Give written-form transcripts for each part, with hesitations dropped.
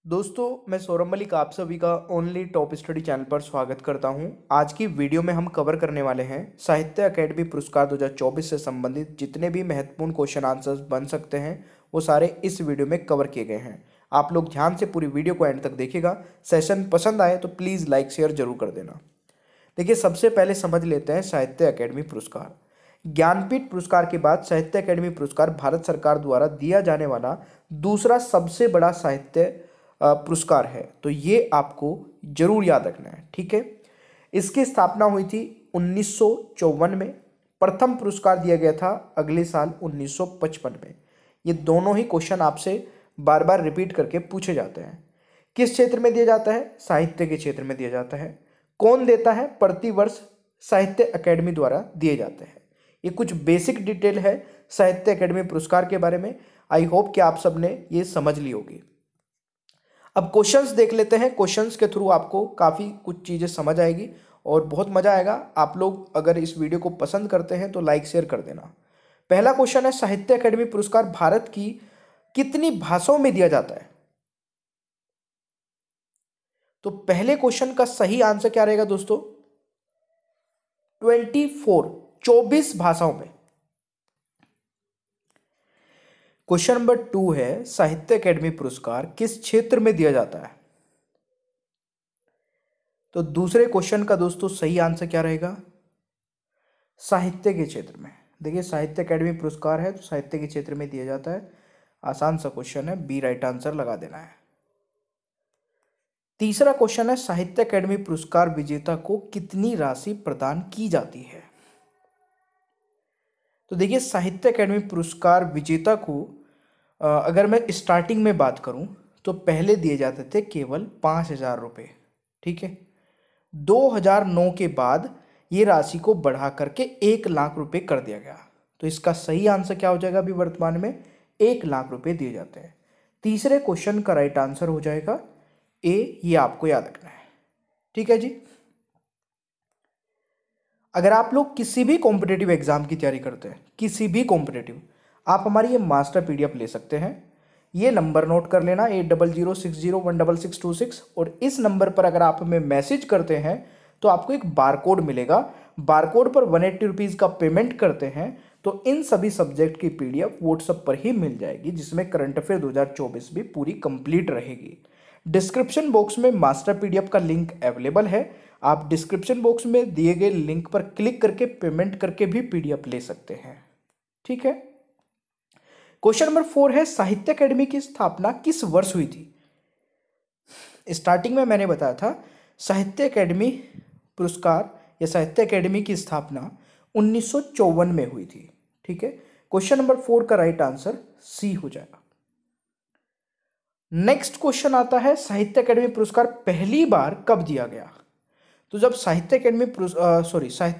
दोस्तों मैं सौरभ मलिक आप सभी का ओनली टॉप स्टडी चैनल पर स्वागत करता हूं। आज की वीडियो में हम कवर करने वाले हैं साहित्य अकेडमी पुरस्कार 2024 से संबंधित जितने भी महत्वपूर्ण क्वेश्चन आंसर्स बन सकते हैं वो सारे इस वीडियो में कवर किए गए हैं। आप लोग ध्यान से पूरी वीडियो को एंड तक देखिएगा। सेशन पसंद आए तो प्लीज़ लाइक शेयर जरूर कर देना। देखिए, सबसे पहले समझ लेते हैं साहित्य अकेडमी पुरस्कार। ज्ञानपीठ पुरस्कार के बाद साहित्य अकेडमी पुरस्कार भारत सरकार द्वारा दिया जाने वाला दूसरा सबसे बड़ा साहित्य पुरस्कार है, तो ये आपको जरूर याद रखना है। ठीक है, इसकी स्थापना हुई थी 1954 में। प्रथम पुरस्कार दिया गया था अगले साल 1955 में। ये दोनों ही क्वेश्चन आपसे बार बार रिपीट करके पूछे जाते हैं। किस क्षेत्र में दिया जाता है? साहित्य के क्षेत्र में दिया जाता है। कौन देता है? प्रतिवर्ष साहित्य अकेडमी द्वारा दिए जाते हैं। ये कुछ बेसिक डिटेल है साहित्य अकेडमी पुरस्कार के बारे में। आई होप कि आप सबने ये समझ ली होगी। अब क्वेश्चंस देख लेते हैं। क्वेश्चंस के थ्रू आपको काफ़ी कुछ चीज़ें समझ आएगी और बहुत मज़ा आएगा। आप लोग अगर इस वीडियो को पसंद करते हैं तो लाइक शेयर कर देना। पहला क्वेश्चन है, साहित्य अकेडमी पुरस्कार भारत की कितनी भाषाओं में दिया जाता है? तो पहले क्वेश्चन का सही आंसर क्या रहेगा दोस्तों? 24 भाषाओं में। क्वेश्चन नंबर 2 है, साहित्य अकेडमी पुरस्कार किस क्षेत्र में दिया जाता है? तो दूसरे क्वेश्चन का दोस्तों सही आंसर क्या रहेगा? साहित्य के क्षेत्र में। देखिए, साहित्य अकेडमी पुरस्कार है तो साहित्य के क्षेत्र में दिया जाता है। आसान सा क्वेश्चन है, बी राइट आंसर लगा देना है। तीसरा क्वेश्चन है, साहित्य अकेडमी पुरस्कार विजेता को कितनी राशि प्रदान की जाती है? तो देखिए, साहित्य अकेडमी पुरस्कार विजेता को अगर मैं स्टार्टिंग में बात करूं तो पहले दिए जाते थे केवल 5,000 रुपये। ठीक है, 2009 के बाद ये राशि को बढ़ा करके 1 लाख रुपये कर दिया गया। तो इसका सही आंसर क्या हो जाएगा? अभी वर्तमान में 1 लाख रुपये दिए जाते हैं। तीसरे क्वेश्चन का राइट आंसर हो जाएगा ए। ये आपको याद रखना है। ठीक है जी। अगर आप लोग किसी भी कॉम्पिटेटिव एग्जाम की तैयारी करते हैं, किसी भी कॉम्पिटेटिव, आप हमारी ये मास्टर पीडीएफ ले सकते हैं। ये नंबर नोट कर लेना 8006016626, और इस नंबर पर अगर आप हमें मैसेज करते हैं तो आपको एक बारकोड मिलेगा। बारकोड पर 180 रुपीज़ का पेमेंट करते हैं तो इन सभी सब्जेक्ट की पीडीएफ व्हाट्सएप पर ही मिल जाएगी, जिसमें करंट अफेयर 2024 भी पूरी कंप्लीट रहेगी। डिस्क्रिप्शन बॉक्स में मास्टर पीडीएफ का लिंक अवेलेबल है। आप डिस्क्रिप्शन बॉक्स में दिए गए लिंक पर क्लिक करके पेमेंट करके भी पीडीएफ ले सकते हैं। ठीक है। क्वेश्चन नंबर 4 है, साहित्य अकेडमी की स्थापना किस वर्ष हुई थी? स्टार्टिंग में मैंने बताया था साहित्य अकेडमी पुरस्कार या साहित्य अकेडमी की स्थापना 1954 में हुई थी। ठीक है, क्वेश्चन नंबर 4 का राइट आंसर सी हो जाएगा। नेक्स्ट क्वेश्चन आता है, साहित्य अकेडमी पुरस्कार पहली बार कब दिया गया? तो जब साहित्य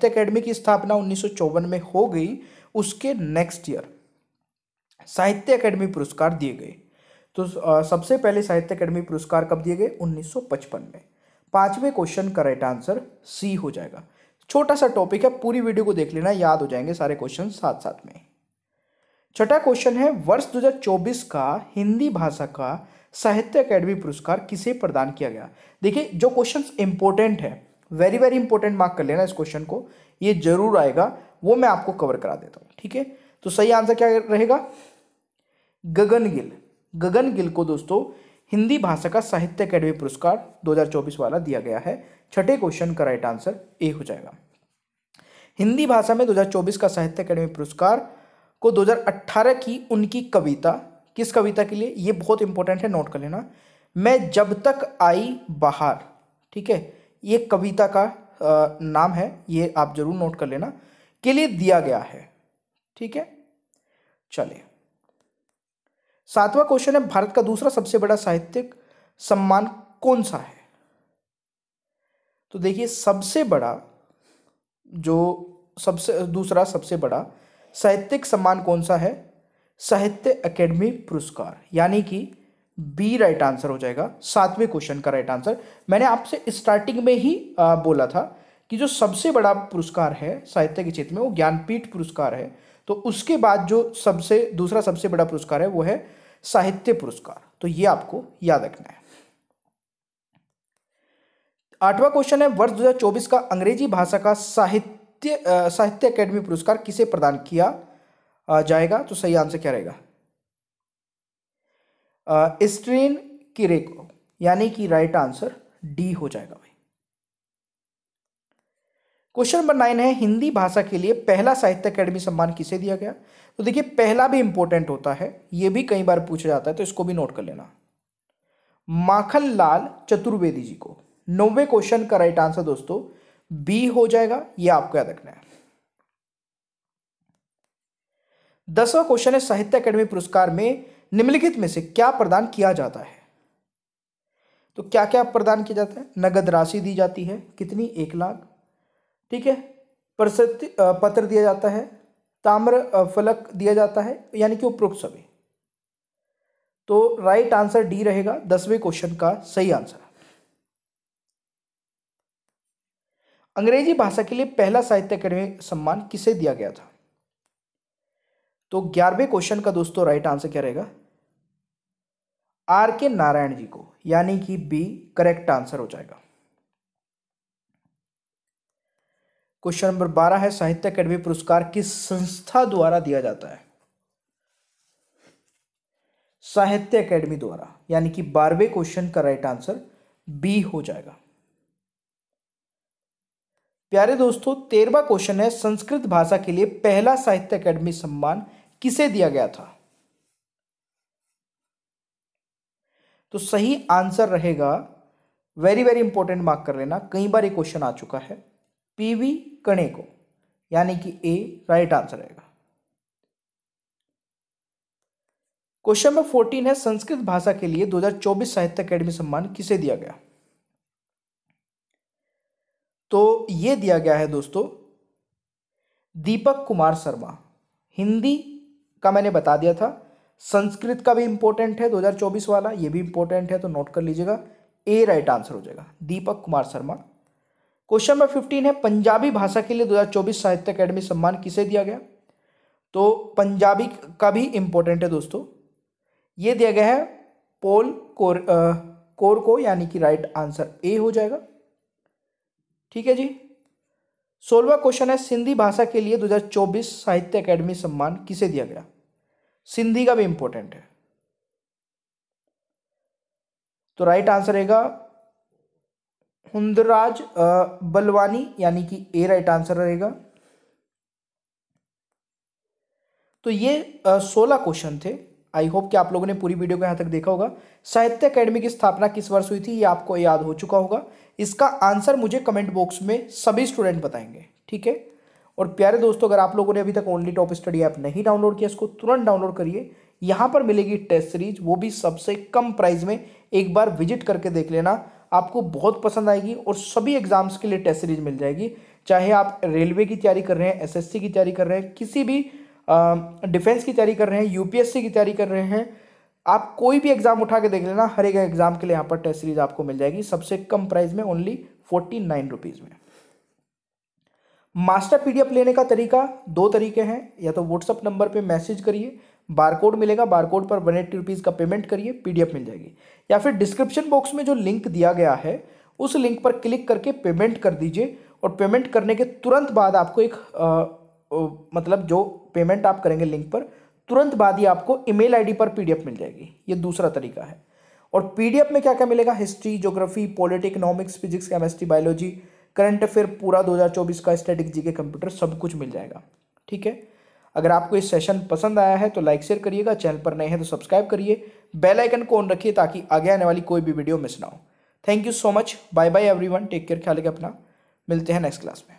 अकेडमी की स्थापना 1954 में हो गई, उसके नेक्स्ट ईयर साहित्य अकेडमी पुरस्कार दिए गए। तो सबसे पहले साहित्य अकेडमी पुरस्कार कब दिए गए? 1955 में। पांचवें क्वेश्चन का राइट आंसर सी हो जाएगा। छोटा सा टॉपिक है, पूरी वीडियो को देख लेना, याद हो जाएंगे सारे क्वेश्चन साथ साथ में। छठा क्वेश्चन है, वर्ष 2024 का हिंदी भाषा का साहित्य अकेडमी पुरस्कार किसे प्रदान किया गया? देखिए, जो क्वेश्चन इंपॉर्टेंट है, वेरी वेरी इंपॉर्टेंट, मार्क कर लेना इस क्वेश्चन को, ये जरूर आएगा, वो मैं आपको कवर करा देता हूं। ठीक है, तो सही आंसर क्या रहेगा? गगन गिल। गगन गिल को दोस्तों हिंदी भाषा का साहित्य अकेडमी पुरस्कार 2024 वाला दिया गया है। छठे क्वेश्चन का राइट आंसर ए हो जाएगा। हिंदी भाषा में 2024 का साहित्य अकेडमी पुरस्कार को 2018 की उनकी कविता, किस कविता के लिए? ये बहुत इंपॉर्टेंट है, नोट कर लेना, मैं जब तक आई बाहर। ठीक है, ये कविता का नाम है, ये आप जरूर नोट कर लेना, के लिए दिया गया है। ठीक है, चलिए। सातवां क्वेश्चन है, भारत का दूसरा सबसे बड़ा साहित्यिक सम्मान कौन सा है? तो देखिए, दूसरा सबसे बड़ा साहित्यिक सम्मान कौन सा है? साहित्य अकेडमी पुरस्कार, यानी कि बी राइट आंसर हो जाएगा। सातवें क्वेश्चन का राइट आंसर। मैंने आपसे स्टार्टिंग में ही बोला था कि जो सबसे बड़ा पुरस्कार है साहित्य के क्षेत्र में वो ज्ञानपीठ पुरस्कार है, तो उसके बाद जो दूसरा सबसे बड़ा पुरस्कार है वो है साहित्य पुरस्कार। तो ये आपको याद रखना है। 8वां क्वेश्चन है, वर्ष 2024 का अंग्रेजी भाषा का साहित्य अकेडमी पुरस्कार किसे प्रदान किया जाएगा? तो सही आंसर क्या रहेगा? स्ट्रीन किरे को, यानी कि राइट आंसर डी हो जाएगा भाई। क्वेश्चन नंबर 9 है, हिंदी भाषा के लिए पहला साहित्य अकेडमी सम्मान किसे दिया गया? तो देखिए पहला भी इंपॉर्टेंट होता है, यह भी कई बार पूछा जाता है, तो इसको भी नोट कर लेना। माखनलाल चतुर्वेदी जी को। 9वें क्वेश्चन का राइट आंसर दोस्तों बी हो जाएगा, यह आपको याद रखना है। 10वां क्वेश्चन है, साहित्य अकेडमी पुरस्कार में निम्नलिखित में से क्या प्रदान किया जाता है? तो क्या क्या प्रदान किया जाता है? नगद राशि दी जाती है, कितनी? 1 लाख, ठीक है। प्रशस्ति पत्र दिया जाता है, ताम्र फलक दिया जाता है, यानी कि उपरोक्त सभी। तो राइट आंसर डी रहेगा 10वें क्वेश्चन का सही आंसर। अंग्रेजी भाषा के लिए पहला साहित्य अकेडमी सम्मान किसे दिया गया था? तो 11वें क्वेश्चन का दोस्तों राइट आंसर क्या रहेगा? आर के नारायण जी को, यानी कि बी करेक्ट आंसर हो जाएगा। क्वेश्चन नंबर 12 है, साहित्य अकेडमी पुरस्कार किस संस्था द्वारा दिया जाता है? साहित्य अकेडमी द्वारा, यानी कि 12वें क्वेश्चन का राइट आंसर बी हो जाएगा। प्यारे दोस्तों 13वां क्वेश्चन है, संस्कृत भाषा के लिए पहला साहित्य अकेडमी सम्मान किसे दिया गया था? तो सही आंसर रहेगा, वेरी वेरी इंपॉर्टेंट, मार्क कर लेना, कई बार ये क्वेश्चन आ चुका है, पीवी कणे को, यानी कि ए राइट आंसर रहेगा। क्वेश्चन नंबर 14 है, संस्कृत भाषा के लिए 2024 साहित्य अकेडमी सम्मान किसे दिया गया? तो यह दिया गया है दोस्तों दीपक कुमार शर्मा। हिंदी का मैंने बता दिया था, संस्कृत का भी इंपॉर्टेंट है 2024 वाला, ये भी इंपॉर्टेंट है, तो नोट कर लीजिएगा, ए राइट आंसर हो जाएगा, दीपक कुमार शर्मा। क्वेश्चन नंबर 15 है, पंजाबी भाषा के लिए 2024 साहित्य अकेडमी सम्मान किसे दिया गया? तो पंजाबी का भी इंपॉर्टेंट है दोस्तों, ये दिया गया है पॉल कोर को, यानी कि राइट आंसर ए हो जाएगा। ठीक है जी। 16वां क्वेश्चन है, सिंधी भाषा के लिए 2024 साहित्य अकेडमी सम्मान किसे दिया गया? सिंधी का भी इंपॉर्टेंट है, तो राइट आंसर रहेगा हुंदराज बलवानी, यानी कि ए राइट आंसर रहेगा। तो ये 16 क्वेश्चन थे। आई होप कि आप लोगों ने पूरी वीडियो को यहाँ तक देखा होगा। साहित्य अकेडमी की स्थापना किस वर्ष हुई थी, ये आपको याद हो चुका होगा। इसका आंसर मुझे कमेंट बॉक्स में सभी स्टूडेंट बताएंगे, ठीक है। और प्यारे दोस्तों, अगर आप लोगों ने अभी तक ओनली टॉप स्टडी ऐप नहीं डाउनलोड किया, इसको तुरंत डाउनलोड करिए। यहाँ पर मिलेगी टेस्ट सीरीज, वो भी सबसे कम प्राइस में। एक बार विजिट करके देख लेना, आपको बहुत पसंद आएगी। और सभी एग्जाम्स के लिए टेस्ट सीरीज मिल जाएगी, चाहे आप रेलवे की तैयारी कर रहे हैं, एसएससी की तैयारी कर रहे हैं, किसी भी डिफेंस की तैयारी कर रहे हैं, यूपीएससी की तैयारी कर रहे हैं, आप कोई भी एग्जाम उठा के देख लेना, हर एक एग्जाम के लिए यहाँ पर टेस्ट सीरीज आपको मिल जाएगी सबसे कम प्राइस में, ओनली 49 रुपीज़ में। मास्टर पीडीएफ लेने का तरीका 2 तरीके हैं, या तो व्हाट्सअप नंबर पे मैसेज करिए, बारकोड मिलेगा, बारकोड पर 180 रुपीज़ का पेमेंट करिए, पीडीएफ मिल जाएगी। या फिर डिस्क्रिप्शन बॉक्स में जो लिंक दिया गया है उस लिंक पर क्लिक करके पेमेंट कर दीजिए, और पेमेंट करने के तुरंत बाद आपको एक मतलब जो पेमेंट आप करेंगे लिंक पर, तुरंत बाद ही आपको ईमेल आईडी पर पीडीएफ मिल जाएगी। ये दूसरा तरीका है। और पीडीएफ में क्या क्या मिलेगा? History, geography, polity, economics, physics, chemistry, biology, current affair पूरा 2024 का, स्टैटिक, जीके, कंप्यूटर, सब कुछ मिल जाएगा, ठीक है। अगर आपको इस सेशन पसंद आया है तो लाइक शेयर करिएगा, चैनल पर नए हैं तो सब्सक्राइब करिए, बेल आइकन को ऑन रखिए ताकि आगे आने वाली कोई भी वीडियो मिस ना हो। Thank you so much, bye bye everyone, take care, ख्याल रखिए अपना, मिलते हैं नेक्स्ट क्लास में।